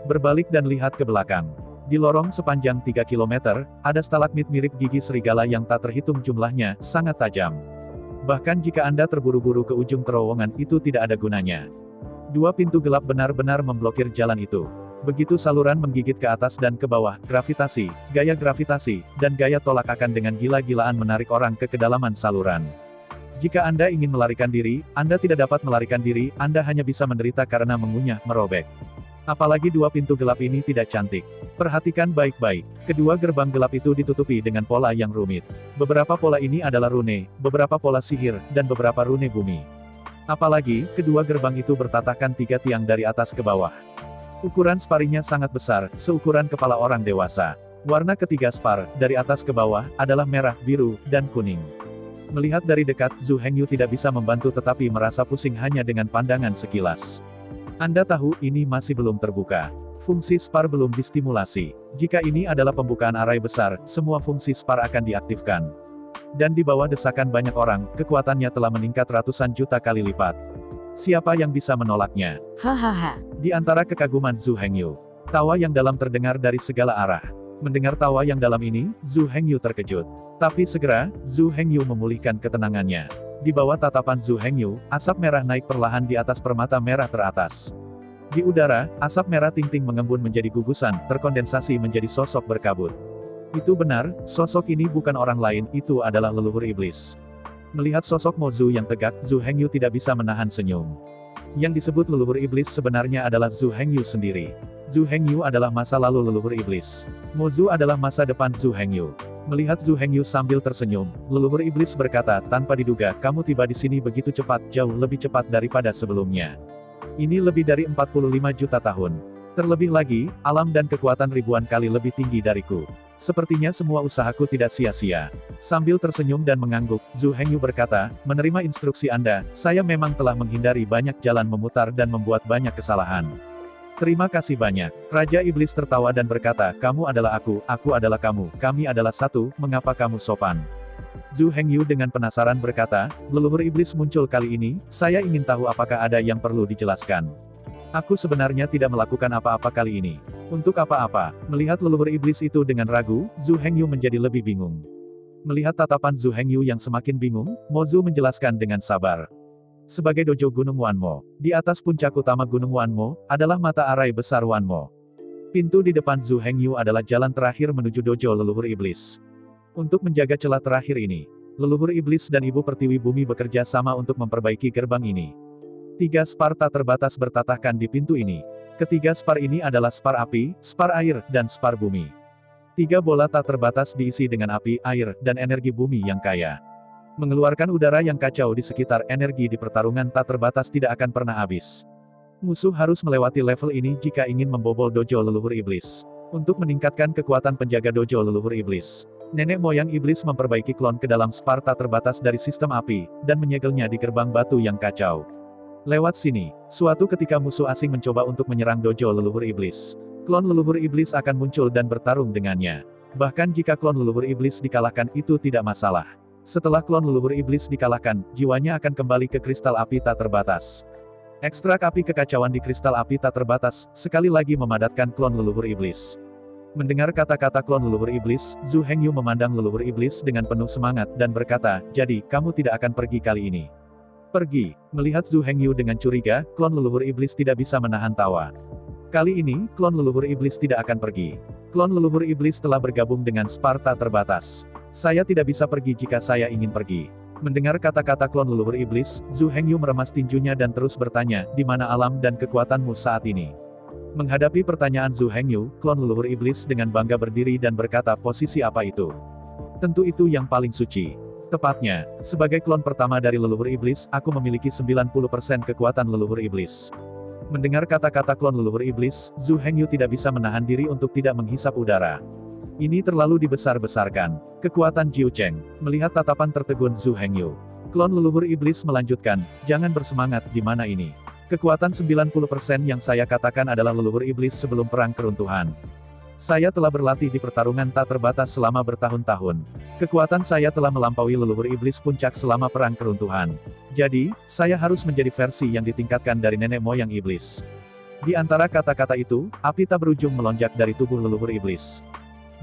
Berbalik dan lihat ke belakang. Di lorong sepanjang 3 km, ada stalagmit mirip gigi serigala yang tak terhitung jumlahnya, sangat tajam. Bahkan jika Anda terburu-buru ke ujung terowongan, itu tidak ada gunanya. Dua pintu gelap benar-benar memblokir jalan itu. Begitu saluran menggigit ke atas dan ke bawah, gravitasi, dan gaya tolak akan dengan gila-gilaan menarik orang ke kedalaman saluran. Jika Anda ingin melarikan diri, Anda tidak dapat melarikan diri, Anda hanya bisa menderita karena mengunyah, merobek. Apalagi dua pintu gelap ini tidak cantik. Perhatikan baik-baik. Kedua gerbang gelap itu ditutupi dengan pola yang rumit. Beberapa pola ini adalah rune, beberapa pola sihir, dan beberapa rune bumi. Apalagi, kedua gerbang itu bertatakan 3 tiang dari atas ke bawah. Ukuran sparinya sangat besar, seukuran kepala orang dewasa. Warna ketiga spar, dari atas ke bawah, adalah merah, biru, dan kuning. Melihat dari dekat, Zhu Hengyu tidak bisa membantu tetapi merasa pusing hanya dengan pandangan sekilas. Anda tahu, ini masih belum terbuka. Fungsi spar belum distimulasi. Jika ini adalah pembukaan arai besar, semua fungsi spar akan diaktifkan. Dan di bawah desakan banyak orang, kekuatannya telah meningkat ratusan juta kali lipat. Siapa yang bisa menolaknya? Hahaha. Di antara kekaguman Zhu Hengyu, tawa yang dalam terdengar dari segala arah. Mendengar tawa yang dalam ini, Zhu Hengyu terkejut. Tapi segera, Zhu Hengyu memulihkan ketenangannya. Di bawah tatapan Zhu Hengyu, asap merah naik perlahan di atas permata merah teratas. Di udara, asap merah ting-ting mengembun menjadi gugusan, terkondensasi menjadi sosok berkabut. Itu benar, sosok ini bukan orang lain, itu adalah leluhur iblis. Melihat sosok Mozu yang tegak, Zhu Hengyu tidak bisa menahan senyum. Yang disebut leluhur iblis sebenarnya adalah Zhu Hengyu sendiri. Zhu Hengyu adalah masa lalu leluhur iblis. Mozu adalah masa depan Zhu Hengyu. Melihat Zhu Hengyu sambil tersenyum, leluhur iblis berkata, tanpa diduga, kamu tiba di sini begitu cepat, jauh lebih cepat daripada sebelumnya. Ini lebih dari 45 juta tahun. Terlebih lagi, alam dan kekuatan ribuan kali lebih tinggi dariku. Sepertinya semua usahaku tidak sia-sia. Sambil tersenyum dan mengangguk, Zhu Hengyu berkata, menerima instruksi Anda, saya memang telah menghindari banyak jalan memutar dan membuat banyak kesalahan. Terima kasih banyak. Raja Iblis tertawa dan berkata, kamu adalah aku adalah kamu, kami adalah satu, mengapa kamu sopan? Zhu Hengyu dengan penasaran berkata, leluhur iblis muncul kali ini, saya ingin tahu apakah ada yang perlu dijelaskan. Aku sebenarnya tidak melakukan apa-apa kali ini. Untuk apa-apa? Melihat leluhur iblis itu dengan ragu, Zhu Hengyu menjadi lebih bingung. Melihat tatapan Zhu Hengyu yang semakin bingung, Mozu menjelaskan dengan sabar. Sebagai dojo Gunung Wanmo, di atas puncak utama Gunung Wanmo, adalah mata arai besar Wanmo. Pintu di depan Zhu Hengyu adalah jalan terakhir menuju dojo leluhur iblis. Untuk menjaga celah terakhir ini, Leluhur iblis dan ibu pertiwi bumi bekerja sama untuk memperbaiki gerbang ini. 3 spar tak terbatas bertatahkan di pintu ini. Ketiga spar ini adalah spar api, spar air, dan spar bumi. 3 bola tak terbatas diisi dengan api, air, dan energi bumi yang kaya. Mengeluarkan udara yang kacau di sekitar energi di pertarungan tak terbatas tidak akan pernah habis. Musuh harus melewati level ini jika ingin membobol dojo leluhur iblis. Untuk meningkatkan kekuatan penjaga dojo leluhur iblis, nenek moyang iblis memperbaiki klon ke dalam spar tak terbatas dari sistem api, dan menyegelnya di gerbang batu yang kacau. Lewat sini, suatu ketika musuh asing mencoba untuk menyerang dojo leluhur iblis. Klon leluhur iblis akan muncul dan bertarung dengannya. Bahkan jika klon leluhur iblis dikalahkan itu tidak masalah. Setelah klon leluhur iblis dikalahkan, jiwanya akan kembali ke kristal api tak terbatas. Ekstrak api kekacauan di kristal api tak terbatas, sekali lagi memadatkan klon leluhur iblis. Mendengar kata-kata klon leluhur iblis, Zhu Hengyu memandang leluhur iblis dengan penuh semangat dan berkata, "Jadi, kamu tidak akan pergi kali ini." "Pergi." Melihat Zhu Hengyu dengan curiga, klon leluhur iblis tidak bisa menahan tawa. Kali ini, klon leluhur iblis tidak akan pergi. Klon leluhur iblis telah bergabung dengan Sparta terbatas. "Saya tidak bisa pergi jika saya ingin pergi." Mendengar kata-kata klon leluhur iblis, Zhu Hengyu meremas tinjunya dan terus bertanya, "Di mana alam dan kekuatanmu saat ini?" Menghadapi pertanyaan Zhu Hengyu, klon leluhur iblis dengan bangga berdiri dan berkata, "Posisi apa itu? Tentu itu yang paling suci. Tepatnya, sebagai klon pertama dari leluhur iblis, aku memiliki 90% kekuatan leluhur iblis." Mendengar kata-kata klon leluhur iblis, Zhu Hengyu tidak bisa menahan diri untuk tidak menghisap udara. Ini terlalu dibesar-besarkan. Kekuatan Jiu Cheng. Melihat tatapan tertegun Zhu Hengyu, klon leluhur iblis melanjutkan, "Jangan bersemangat, di mana ini? Kekuatan 90% yang saya katakan adalah leluhur iblis sebelum perang keruntuhan. Saya telah berlatih di pertarungan tak terbatas selama bertahun-tahun. Kekuatan saya telah melampaui leluhur iblis puncak selama perang keruntuhan. Jadi, saya harus menjadi versi yang ditingkatkan dari nenek moyang iblis." Di antara kata-kata itu, api tak berujung melonjak dari tubuh leluhur iblis.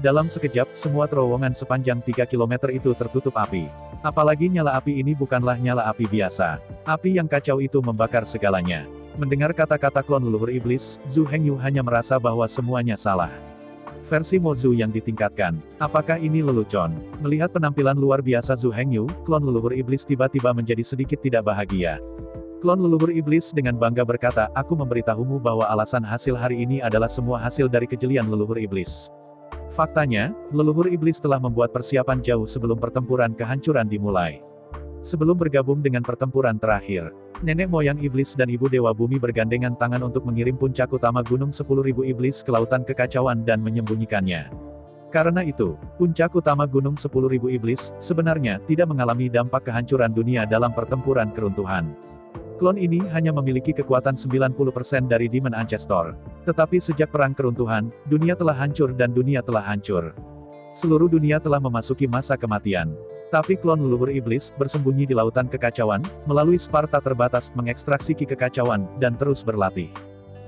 Dalam sekejap, semua terowongan sepanjang 3 km itu tertutup api. Apalagi nyala api ini bukanlah nyala api biasa. Api yang kacau itu membakar segalanya. Mendengar kata-kata klon leluhur iblis, Zhu Hengyu hanya merasa bahwa semuanya salah. Versi Mozu yang ditingkatkan. Apakah ini lelucon? Melihat penampilan luar biasa Zhu Hengyu, klon leluhur iblis tiba-tiba menjadi sedikit tidak bahagia. Klon leluhur iblis dengan bangga berkata, "Aku memberitahumu bahwa alasan hasil hari ini adalah semua hasil dari kejelian leluhur iblis." Faktanya, leluhur iblis telah membuat persiapan jauh sebelum pertempuran kehancuran dimulai. Sebelum bergabung dengan pertempuran terakhir, nenek moyang iblis dan ibu dewa bumi bergandengan tangan untuk mengirim puncak utama gunung 10.000 iblis ke lautan kekacauan dan menyembunyikannya. Karena itu, puncak utama gunung 10.000 iblis, sebenarnya, tidak mengalami dampak kehancuran dunia dalam pertempuran keruntuhan. Klon ini hanya memiliki kekuatan 90% dari Demon Ancestor. Tetapi sejak perang keruntuhan, dunia telah hancur dan dunia telah hancur. Seluruh dunia telah memasuki masa kematian. Tapi klon leluhur iblis, bersembunyi di lautan kekacauan, melalui Sparta terbatas, mengekstraksi ki kekacauan, dan terus berlatih.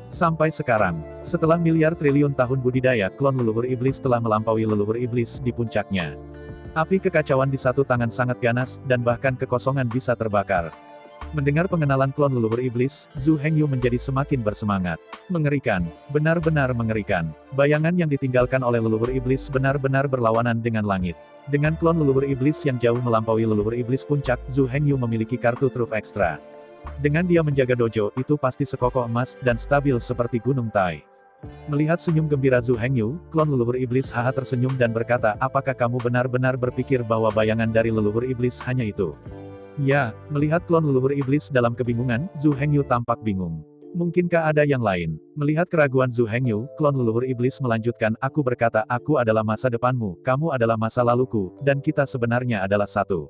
Sampai sekarang, setelah miliar triliun tahun budidaya, klon leluhur iblis telah melampaui leluhur iblis di puncaknya. Api kekacauan di satu tangan sangat ganas, dan bahkan kekosongan bisa terbakar. Mendengar pengenalan klon leluhur iblis, Zhu Hengyu menjadi semakin bersemangat. Mengerikan, benar-benar mengerikan. Bayangan yang ditinggalkan oleh leluhur iblis benar-benar berlawanan dengan langit. Dengan klon leluhur iblis yang jauh melampaui leluhur iblis puncak, Zhu Hengyu memiliki kartu truf ekstra. Dengan dia menjaga dojo, itu pasti sekokoh emas, dan stabil seperti gunung Tai. Melihat senyum gembira Zhu Hengyu, klon leluhur iblis haha tersenyum dan berkata, "Apakah kamu benar-benar berpikir bahwa bayangan dari leluhur iblis hanya itu?" Ya, melihat klon leluhur iblis dalam kebingungan, Zhu Hengyu tampak bingung. Mungkinkah ada yang lain? Melihat keraguan Zhu Hengyu, klon leluhur iblis melanjutkan, "Aku berkata, aku adalah masa depanmu, kamu adalah masa laluku, dan kita sebenarnya adalah satu.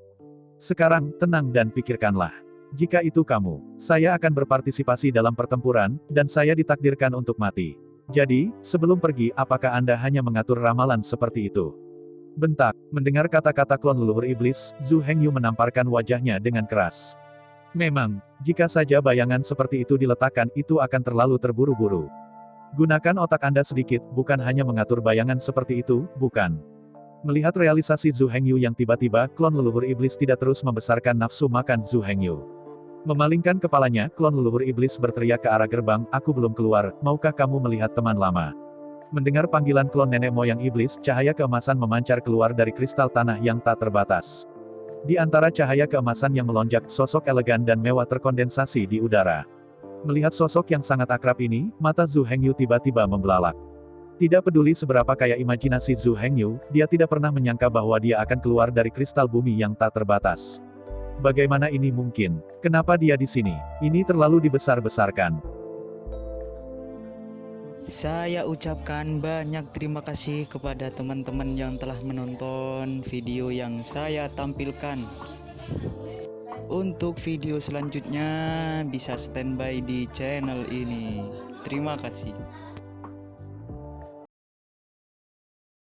Sekarang, tenang dan pikirkanlah. Jika itu kamu, saya akan berpartisipasi dalam pertempuran, dan saya ditakdirkan untuk mati. Jadi, sebelum pergi, apakah Anda hanya mengatur ramalan seperti itu?" Bentak. Mendengar kata-kata klon leluhur iblis, Zhu Hengyu menamparkan wajahnya dengan keras. Memang, jika saja bayangan seperti itu diletakkan, itu akan terlalu terburu-buru. Gunakan otak Anda sedikit, bukan hanya mengatur bayangan seperti itu, bukan. Melihat realisasi Zhu Hengyu yang tiba-tiba, klon leluhur iblis tidak terus membesarkan nafsu makan Zhu Hengyu. Memalingkan kepalanya, klon leluhur iblis berteriak ke arah gerbang, "Aku belum keluar, maukah kamu melihat teman lama?" Mendengar panggilan klon nenek moyang iblis, cahaya keemasan memancar keluar dari kristal tanah yang tak terbatas. Di antara cahaya keemasan yang melonjak, sosok elegan dan mewah terkondensasi di udara. Melihat sosok yang sangat akrab ini, mata Zhu Hengyu tiba-tiba membelalak. Tidak peduli seberapa kaya imajinasi Zhu Hengyu, dia tidak pernah menyangka bahwa dia akan keluar dari kristal bumi yang tak terbatas. Bagaimana ini mungkin? Kenapa dia di sini? Ini terlalu dibesar-besarkan. Saya ucapkan banyak terima kasih kepada teman-teman yang telah menonton video yang saya tampilkan. Untuk video selanjutnya bisa standby di channel ini. Terima kasih.